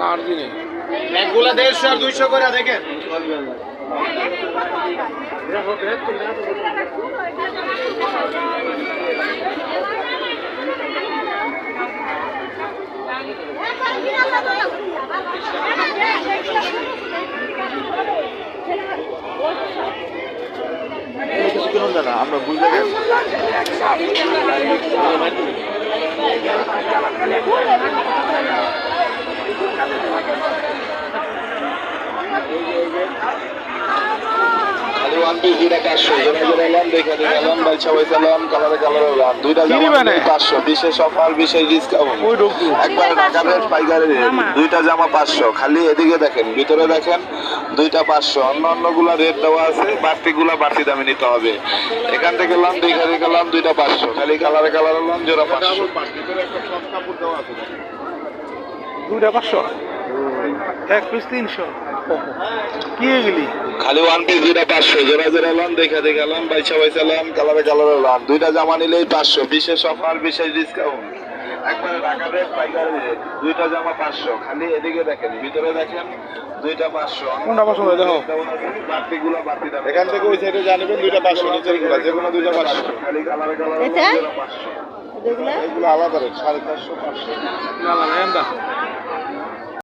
আর দিনে ব্যাগগুলো 150 আর 200 করে দেখেন। কিছু কিনুন না আমরা বুঝতে গেছি দুইটা জামা 500 খালি এদিকে দেখেন ভিতরে দেখেন দুইটা 500 অন্য গুলা রেট দেওয়া আছে বাড়তি গুলা বাড়তি দামে নিতে হবে এখান থেকে লাম দেখে গেলাম দুইটা 500 খালি কালারে লাম জোড়া 500 দুইটা 500 এক পিস 300 কি গেলি খালি ওয়ান পিস দুইটা 500 জোড়া জোড়া লাম দেখে গেলাম বাইচা লাম কালারে লাম দুইটা জামা নিলেই 500 বিশেষ অফার বিশেষ ডিসকাউন্ট একবারে ঢাকা রেট পাইকারি রেট দুইটা জামা 500 খালি এদিকে দেখেন ভিতরে দেখেন দুইটা 500 কোনটা পছন্দ দেখো বাড়তি গুলা বাড়তি দাম এখান থেকে ওই সাইডে জানেবেন দুইটা 500 নিচের গুলা যে কোনো দুইটা 500 খালি কালারে এটা? 500 এগুলা এগুলো আলাদা রেট 450 500 আলাদা